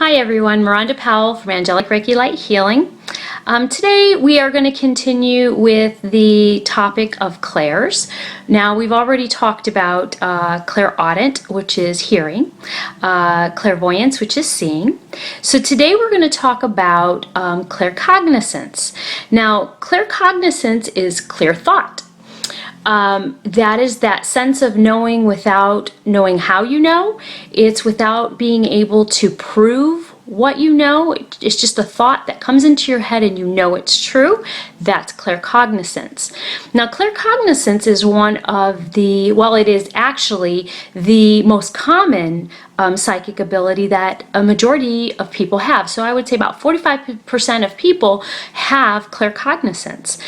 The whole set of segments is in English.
Hi everyone, Miranda Powell from Angelic Reiki Light Healing. Today we are going to continue with the topic of clairs. Now we've already talked about clairaudient, which is hearing, clairvoyance, which is seeing. So today we're going to talk about claircognizance. Now claircognizance is clear thought. That is that sense of knowing without knowing how you know. It's without being able to prove what you know. It's just a thought that comes into your head and you know it's true. That's claircognizance. Now claircognizance is one of the, well, it is actually the most common psychic ability that a majority of people have. So I would say about 45% of people have claircognizance.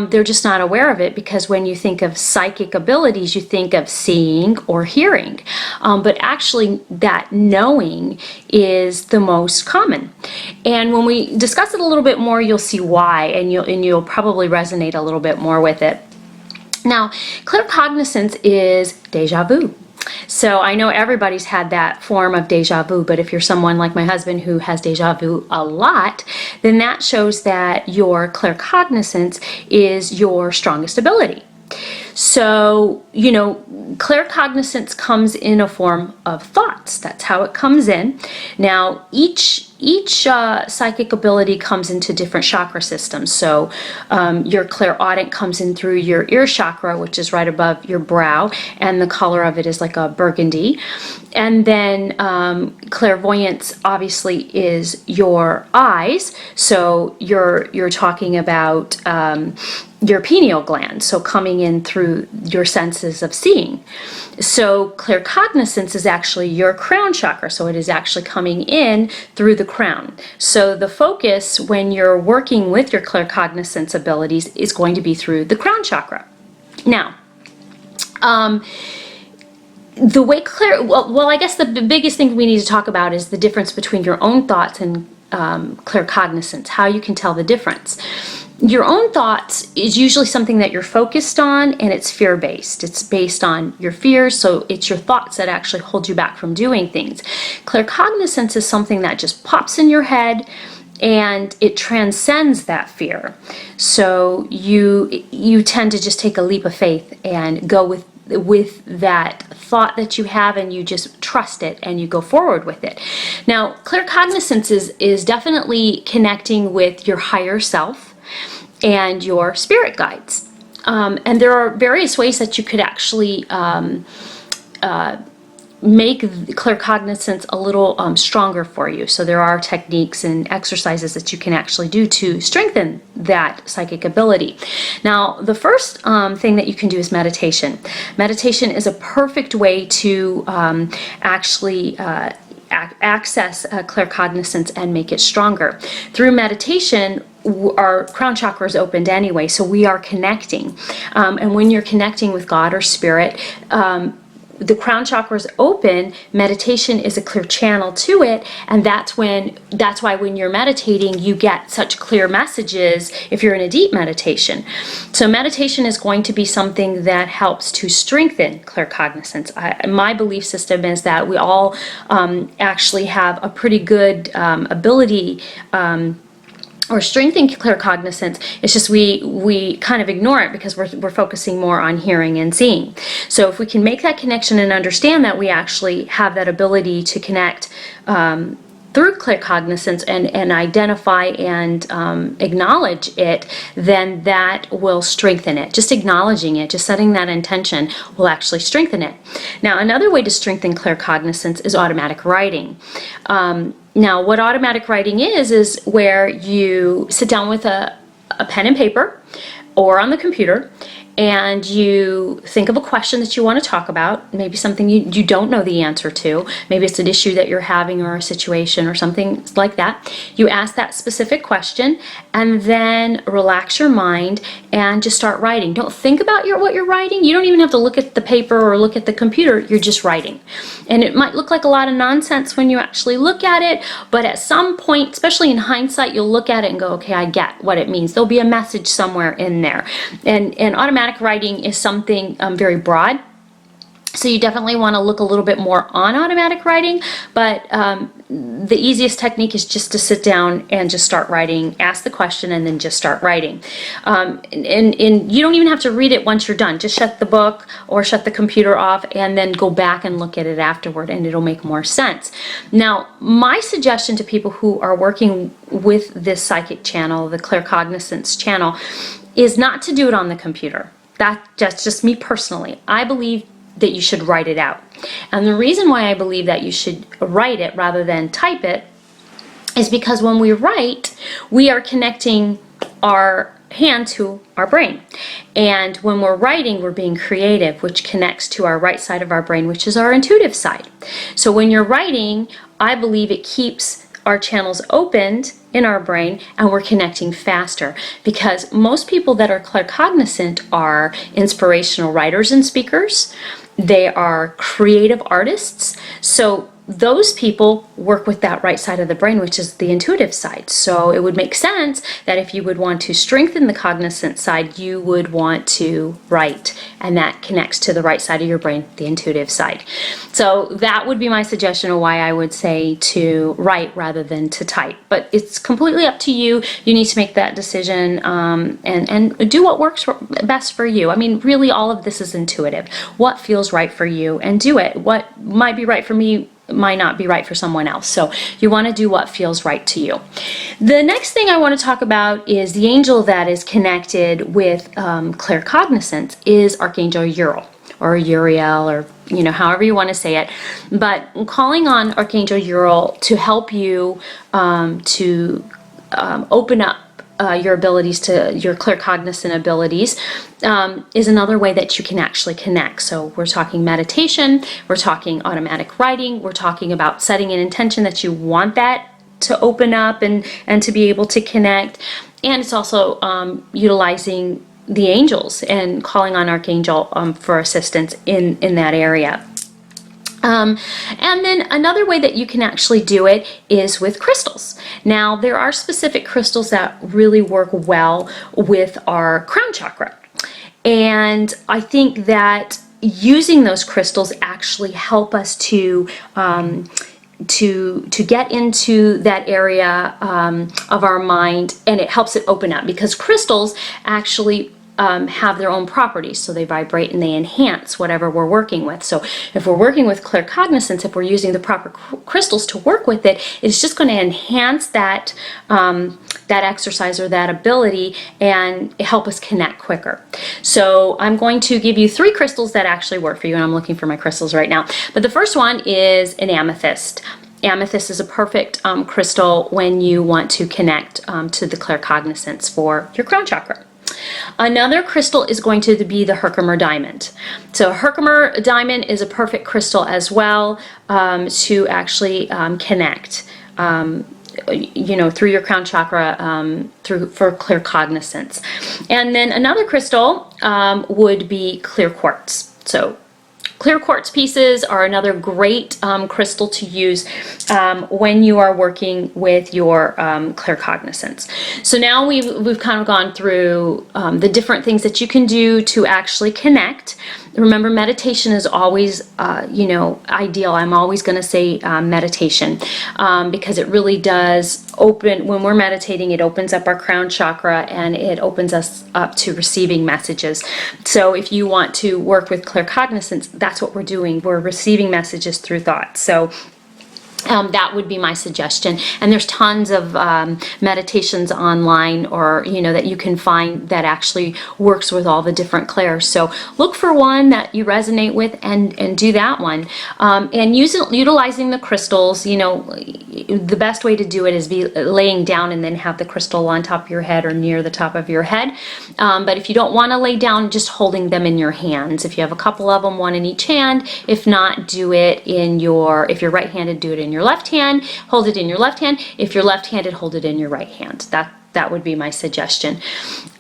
They're just not aware of it because when you think of psychic abilities, you think of seeing or hearing. But actually that knowing is the most common. And when we discuss it a little bit more, you'll see why, and you'll probably resonate a little bit more with it. Now, claircognizance is deja vu. So I know everybody's had that form of deja vu, but if you're someone like my husband who has deja vu a lot, then that shows that your claircognizance is your strongest ability. So, you know, claircognizance comes in a form of thoughts. That's how it comes in. Now, each psychic ability comes into different chakra systems. So your clairaudient comes in through your ear chakra, which is right above your brow, and the color of it is like a burgundy. And then clairvoyance obviously is your eyes. So you're talking about your pineal gland, so coming in through your senses of seeing. So claircognizance is actually your crown chakra, so it is actually coming in through the crown. So the focus when you're working with your claircognizance abilities is going to be through the crown chakra. Now, the way well, I guess the biggest thing we need to talk about is the difference between your own thoughts and claircognizance, how you can tell the difference. Your own thoughts is usually something that you're focused on, and it's fear-based. It's based on your fears, so it's your thoughts that actually hold you back from doing things. Claircognizance is something that just pops in your head, and it transcends that fear. So you tend to just take a leap of faith and go with that thought that you have, and you just trust it and you go forward with it. Now, claircognizance is definitely connecting with your higher self and your spirit guides. And there are various ways that you could actually make claircognizance a little stronger for you. So there are techniques and exercises that you can actually do to strengthen that psychic ability. Now, the first thing that you can do is meditation. Meditation is a perfect way to actually access claircognizance and make it stronger. Through meditation, our crown chakra is opened anyway, so we are connecting. And when you're connecting with God or spirit, the crown chakra is open, meditation is a clear channel to it, and that's why when you're meditating you get such clear messages if you're in a deep meditation. So meditation is going to be something that helps to strengthen claircognizance. My belief system is that we all actually have a pretty good ability or strengthen claircognizance. It's just we kind of ignore it because we're focusing more on hearing and seeing. So if we can make that connection and understand that we actually have that ability to connect through claircognizance and identify and acknowledge it, then that will strengthen it. Just acknowledging it, just setting that intention will actually strengthen it. Now, another way to strengthen claircognizance is automatic writing. Now, what automatic writing is where you sit down with a pen and paper or on the computer, and you think of a question that you want to talk about, maybe something you don't know the answer to, maybe it's an issue that you're having or a situation or something like that. You ask that specific question and then relax your mind and just start writing. Don't think about what you're writing. You don't even have to look at the paper or look at the computer. You're just writing. And it might look like a lot of nonsense when you actually look at it, but at some point, especially in hindsight, you'll look at it and go, okay, I get what it means. There'll be a message somewhere in there. And automatic writing is something very broad. So you definitely want to look a little bit more on automatic writing, but the easiest technique is just to sit down and just start writing, ask the question, and then just start writing. And you don't even have to read it once you're done. Just shut the book or shut the computer off and then go back and look at it afterward, and it'll make more sense. Now, my suggestion to people who are working with this psychic channel, the Claircognizance channel, is not to do it on the computer. That's just me personally. I believe that you should write it out. And the reason why I believe that you should write it rather than type it is because when we write, we are connecting our hand to our brain. And when we're writing, we're being creative, which connects to our right side of our brain, which is our intuitive side. So when you're writing, I believe it keeps our channels opened in our brain, and we're connecting faster, because most people that are claircognizant are inspirational writers and speakers. They are creative artists. So those people work with that right side of the brain, which is the intuitive side. So it would make sense that if you would want to strengthen the cognizant side, you would want to write, and that connects to the right side of your brain, the intuitive side. So that would be my suggestion of why I would say to write rather than to type. But it's completely up to you. You need to make that decision and do what works best for you. I mean, really, all of this is intuitive. What feels right for you, and do it. What might be right for me might not be right for someone else. So you want to do what feels right to you. The next thing I want to talk about is the angel that is connected with claircognizance is Archangel Uriel, or Uriel, or however you want to say it. But calling on Archangel Uriel to help you to open up your abilities, to your claircognizant abilities, is another way that you can actually connect. So we're talking meditation, we're talking automatic writing, we're talking about setting an intention that you want that to open up and to be able to connect. And it's also utilizing the angels and calling on Archangel for assistance in that area. And then another way that you can actually do it is with crystals. Now, there are specific crystals that really work well with our crown chakra. And I think that using those crystals actually help us to get into that area of our mind, and it helps it open up, because crystals actually have their own properties. So they vibrate and they enhance whatever we're working with. So if we're working with claircognizance, if we're using the proper crystals to work with it, it's just going to enhance that that exercise or that ability and help us connect quicker. So I'm going to give you 3 crystals that actually work for you, and I'm looking for my crystals right now. But the first one is an amethyst. Amethyst is a perfect crystal when you want to connect to the claircognizance for your crown chakra. Another crystal is going to be the Herkimer diamond. So Herkimer diamond is a perfect crystal as well to actually connect, through your crown chakra, for claircognizance. And then another crystal would be clear quartz. So clear quartz pieces are another great crystal to use when you are working with your claircognizance. So now we've kind of gone through the different things that you can do to actually connect. Remember, meditation is always, ideal. I'm always going to say meditation because it really does open, when we're meditating, it opens up our crown chakra and it opens us up to receiving messages. So if you want to work with claircognizance, that's what we're doing. We're receiving messages through thoughts. So that would be my suggestion. And there's tons of meditations online, or that you can find that actually works with all the different clairs. So look for one that you resonate with and do that one. And utilizing the crystals, the best way to do it is be laying down and then have the crystal on top of your head or near the top of your head. But if you don't want to lay down, just holding them in your hands. If you have a couple of them, one in each hand. If not, do it if you're right-handed, do it in your left hand, hold it in your left hand. If you're left-handed, hold it in your right hand. That would be my suggestion.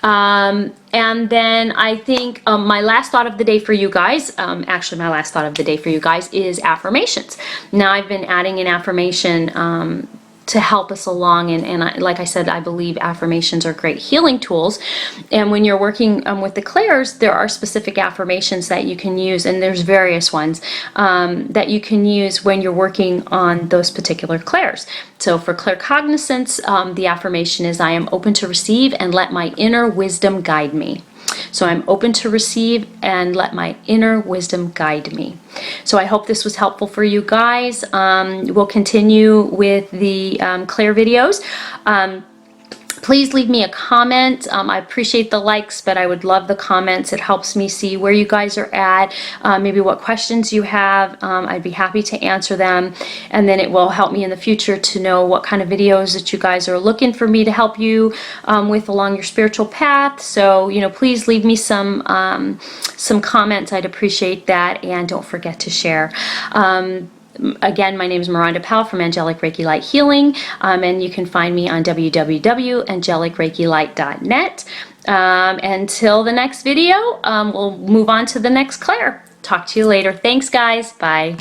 And then I think my last thought of the day for you guys, is affirmations. Now I've been adding an affirmation to help us along. And like I said, I believe affirmations are great healing tools. And when you're working with the clairs, there are specific affirmations that you can use, and there's various ones that you can use when you're working on those particular clairs. So for claircognizance, the affirmation is, I am open to receive and let my inner wisdom guide me. So I'm open to receive and let my inner wisdom guide me. So I hope this was helpful for you guys. We'll continue with the Claire videos. Please leave me a comment. I appreciate the likes, but I would love the comments. It helps me see where you guys are at, maybe what questions you have. I'd be happy to answer them, and then it will help me in the future to know what kind of videos that you guys are looking for me to help you with along your spiritual path. So, you know, please leave me some comments. I'd appreciate that, and don't forget to share. Again, my name is Miranda Powell from Angelic Reiki Light Healing, and you can find me on www.angelicreikilight.net. Until the next video, we'll move on to the next Claire. Talk to you later. Thanks, guys. Bye.